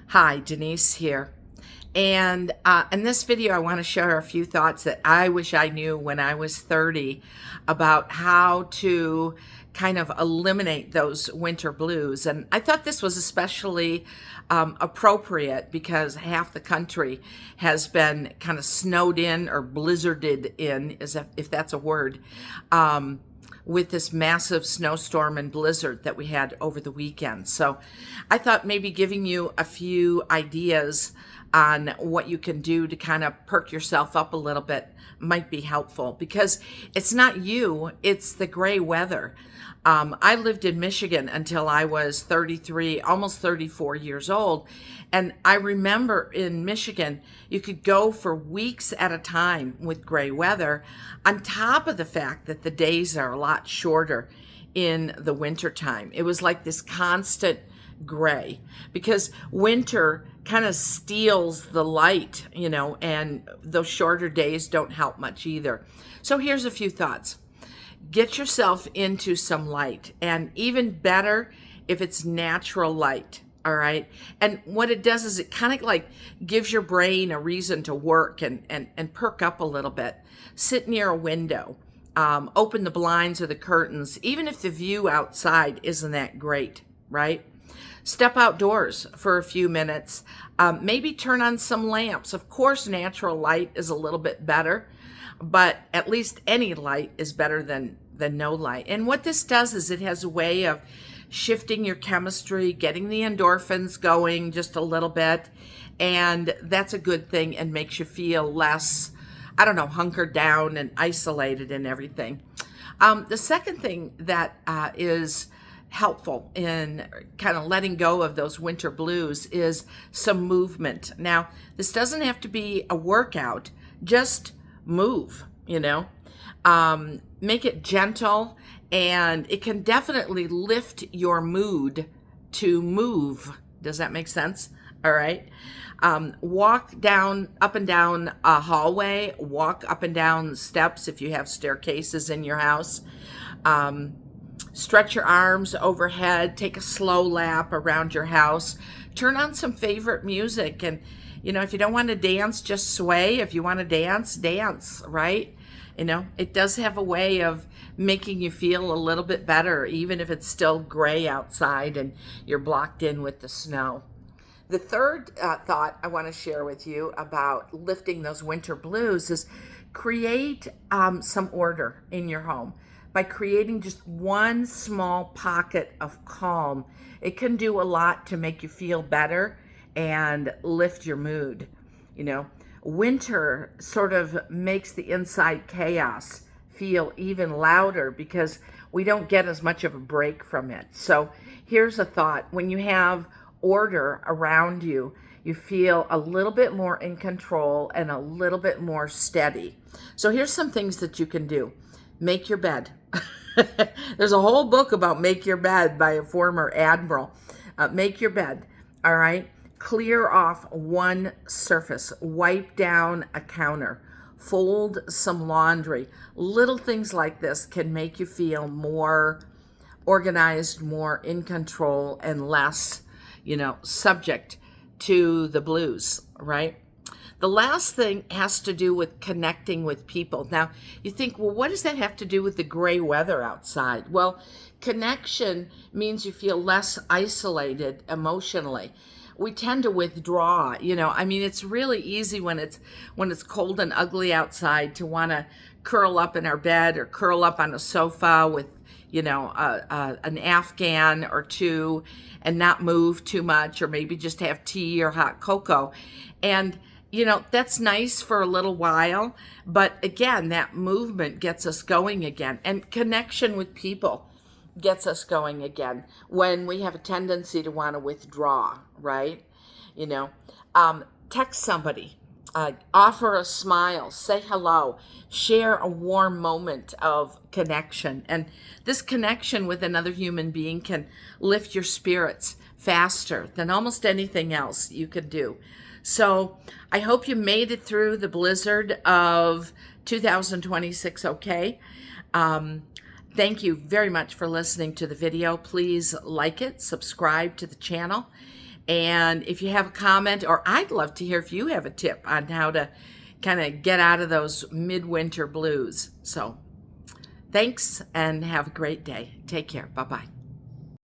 Hi, Denise here. And in this video, I want to share a few thoughts that I wish I knew when I was 30 about how to kind of eliminate those winter blues. And I thought this was especially appropriate because half the country has been kind of snowed in or blizzarded in, if that's a word. With this massive snowstorm and blizzard that we had over the weekend. So I thought maybe giving you a few ideas on what you can do to kind of perk yourself up a little bit might be helpful, because it's not you, it's the gray weather. I lived in Michigan until I was 33, almost 34 years old. And I remember in Michigan, you could go for weeks at a time with gray weather, on top of the fact that the days are a lot shorter in the wintertime. It was like this constant gray, because winter kind of steals the light, and those shorter days don't help much either. So here's a few thoughts. Get yourself into some light, and even better if it's natural light. All right. And what it does is it kind of like gives your brain a reason to work and perk up a little bit. Sit near a window, open the blinds or the curtains, even if the view outside isn't that great, right? Step outdoors for a few minutes. Maybe turn on some lamps. Of course, natural light is a little bit better, but at least any light is better than no light. And what this does is it has a way of shifting your chemistry, getting the endorphins going just a little bit. And that's a good thing and makes you feel less, hunkered down and isolated and everything. The second thing that is helpful in kind of letting go of those winter blues is some movement. Now, this doesn't have to be a workout, just move, make it gentle, and it can definitely lift your mood to move. Does that make sense? All right. Walk up and down a hallway, walk up and down steps if you have staircases in your house. Stretch your arms overhead, take a slow lap around your house, turn on some favorite music. And, if you don't want to dance, just sway. If you want to dance, dance, right? It does have a way of making you feel a little bit better, even if it's still gray outside and you're blocked in with the snow. The third thought I want to share with you about lifting those winter blues is create some order in your home. By creating just one small pocket of calm, it can do a lot to make you feel better and lift your mood. Winter sort of makes the inside chaos feel even louder because we don't get as much of a break from it. So here's a thought. When you have order around you, you feel a little bit more in control and a little bit more steady. So here's some things that you can do. Make your bed. There's a whole book about make your bed by a former admiral. Make your bed, all right? Clear off one surface. Wipe down a counter. Fold some laundry. Little things like this can make you feel more organized, more in control, and less, subject to the blues, right? The last thing has to do with connecting with people. Now, you think, well, what does that have to do with the gray weather outside? Well, connection means you feel less isolated emotionally. We tend to withdraw, it's really easy when it's cold and ugly outside to want to curl up in our bed or curl up on a sofa with, an Afghan or two and not move too much, or maybe just have tea or hot cocoa. And that's nice for a little while, but again, that movement gets us going again, and connection with people gets us going again when we have a tendency to want to withdraw, right? Text somebody, offer a smile, say hello, share a warm moment of connection. And this connection with another human being can lift your spirits faster than almost anything else you could do. So I hope you made it through the blizzard of 2026 okay. Thank you very much for listening to the video. Please like it, subscribe to the channel, And if you have a comment, or I'd love to hear if you have a tip on how to kind of get out of those midwinter blues. So thanks and have a great day. Take care. Bye-bye.